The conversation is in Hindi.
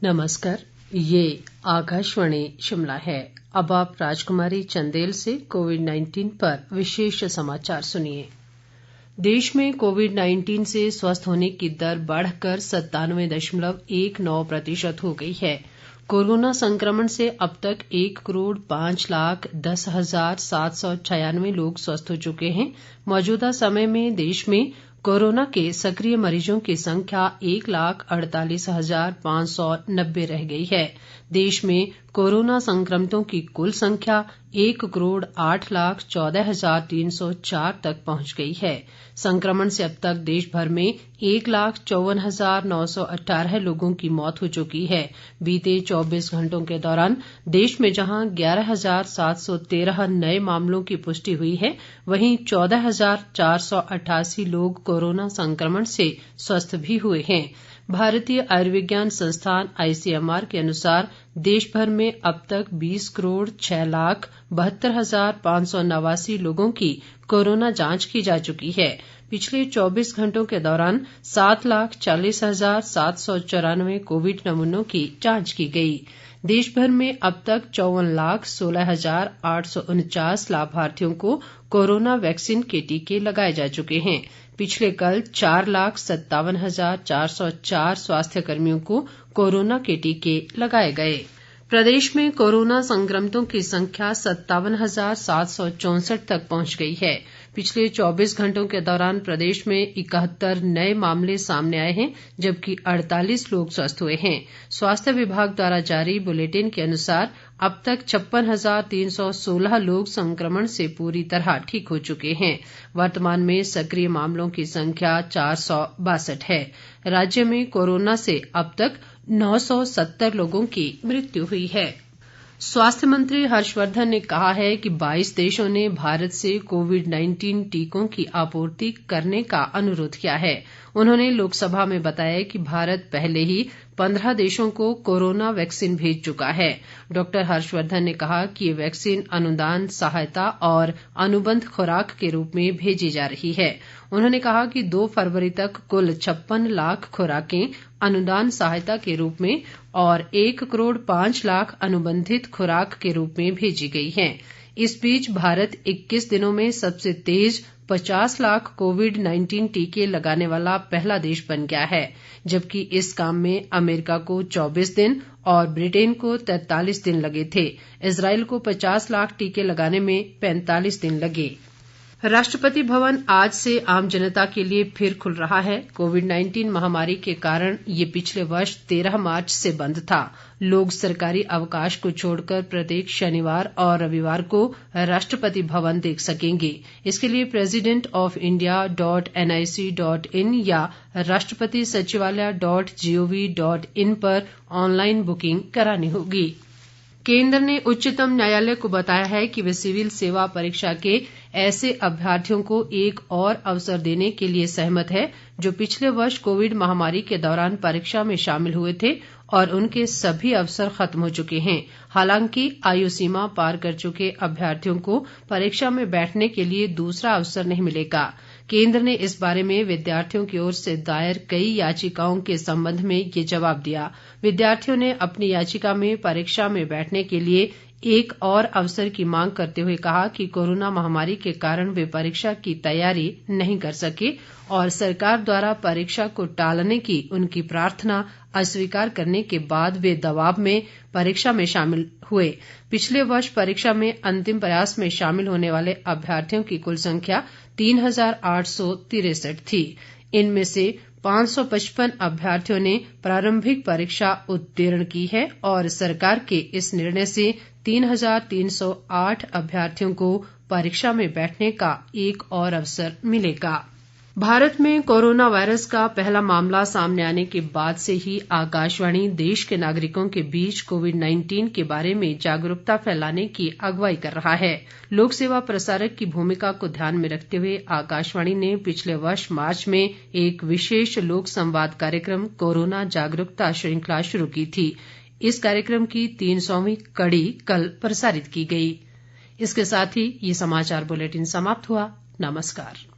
नमस्कार, ये आकाशवाणी शिमला है। अब आप राजकुमारी चंदेल से कोविड-19 पर विशेष समाचार सुनिए। देश में कोविड-19 से स्वस्थ होने की दर बढ़कर 97.19% हो गई है। कोरोना संक्रमण से अब तक 1,05,10,796 लोग स्वस्थ हो चुके हैं। मौजूदा समय में देश में कोरोना के सक्रिय मरीजों की संख्या 1,48,590 रह गई है। देश में कोरोना संक्रमितों की कुल संख्या 1,08,14,304 तक पहुंच गई है। संक्रमण से अब तक देश भर में 1,54,918 लोगों की मौत हो चुकी है। बीते 24 घंटों के दौरान देश में जहां 11,713 नए मामलों की पुष्टि हुई है, वहीं 14,488 लोग कोरोना संक्रमण से स्वस्थ भी हुए हैं। भारतीय आयुर्विज्ञान संस्थान ICMR के अनुसार देश भर में अब तक 20,06,72,589 लोगों की कोरोना जांच की जा चुकी है। पिछले 24 घंटों के दौरान 7,40,794 कोविड नमूनों की जांच की गई। देश भर में अब तक 54,16,849 लाभार्थियों को कोरोना वैक्सीन के टीके लगाए जा चुके हैं। पिछले कल 4,57,404 स्वास्थ्य कर्मियों को कोरोना के टीके लगाए गए। प्रदेश में कोरोना संक्रमितों की संख्या 57,764 तक पहुंच गई है। पिछले 24 घंटों के दौरान प्रदेश में 71 नए मामले सामने आए हैं, जबकि 48 लोग स्वस्थ हुए हैं। स्वास्थ्य विभाग द्वारा जारी बुलेटिन के अनुसार अब तक 56,316 लोग संक्रमण से पूरी तरह ठीक हो चुके हैं। वर्तमान में सक्रिय मामलों की संख्या 462 है। राज्य में कोरोना से अब तक 970 लोगों की मृत्यु हुई है। स्वास्थ्य मंत्री हर्षवर्धन ने कहा है कि 22 देशों ने भारत से कोविड-19 टीकों की आपूर्ति करने का अनुरोध किया है। उन्होंने लोकसभा में बताया कि भारत पहले ही 15 देशों को कोरोना वैक्सीन भेज चुका है। डॉक्टर हर्षवर्धन ने कहा कि ये वैक्सीन अनुदान सहायता और अनुबंध खुराक के रूप में भेजी जा रही है। उन्होंने कहा कि 2 फरवरी तक कुल 56 लाख खुराकें अनुदान सहायता के रूप में और 1,05,00,000 अनुबंधित खुराक के रूप में भेजी गई हैं। इस बीच भारत 21 दिनों में सबसे तेज 50 लाख कोविड-19 टीके लगाने वाला पहला देश बन गया है, जबकि इस काम में अमेरिका को 24 दिन और ब्रिटेन को 43 दिन लगे थे। इजराइल को 50 लाख टीके लगाने में 45 दिन लगे। राष्ट्रपति भवन आज से आम जनता के लिए फिर खुल रहा है। कोविड-19 महामारी के कारण ये पिछले वर्ष 13 मार्च से बंद था। लोग सरकारी अवकाश को छोड़कर प्रत्येक शनिवार और रविवार को राष्ट्रपति भवन देख सकेंगे। इसके लिए president.india.nic.in या राष्ट्रपति सचिवालय.gov.in पर ऑनलाइन बुकिंग करानी होगी। केंद्र ने उच्चतम न्यायालय को बताया है कि वे सिविल सेवा परीक्षा के ऐसे अभ्यर्थियों को एक और अवसर देने के लिए सहमत है जो पिछले वर्ष कोविड महामारी के दौरान परीक्षा में शामिल हुए थे और उनके सभी अवसर खत्म हो चुके हैं। हालांकि आयु सीमा पार कर चुके अभ्यर्थियों को परीक्षा में बैठने के लिए दूसरा अवसर नहीं मिलेगा। केंद्र ने इस बारे में विद्यार्थियों की ओर से दायर कई याचिकाओं के संबंध में ये जवाब दिया। विद्यार्थियों ने अपनी याचिका में परीक्षा में बैठने के लिए एक और अवसर की मांग करते हुए कहा कि कोरोना महामारी के कारण वे परीक्षा की तैयारी नहीं कर सके और सरकार द्वारा परीक्षा को टालने की उनकी प्रार्थना अस्वीकार करने के बाद वे दबाव में परीक्षा में शामिल हुए। पिछले वर्ष परीक्षा में अंतिम प्रयास में शामिल होने वाले अभ्यर्थियों की कुल संख्या 3,863 थी। इनमें से 555 अभ्यर्थियों ने प्रारंभिक परीक्षा उत्तीर्ण की है और सरकार के इस निर्णय से 3,308 अभ्यर्थियों को परीक्षा में बैठने का एक और अवसर मिलेगा। भारत में कोरोना वायरस का पहला मामला सामने आने के बाद से ही आकाशवाणी देश के नागरिकों के बीच कोविड-19 के बारे में जागरूकता फैलाने की अगुवाई कर रहा है। लोक सेवा प्रसारक की भूमिका को ध्यान में रखते हुए आकाशवाणी ने पिछले वर्ष मार्च में एक विशेष लोक संवाद कार्यक्रम कोरोना जागरूकता श्रृंखला शुरू की थी। इस कार्यक्रम की 300वीं कड़ी कल प्रसारित की गई। इसके साथ ही ये समाचार बुलेटिन समाप्त हुआ। नमस्कार।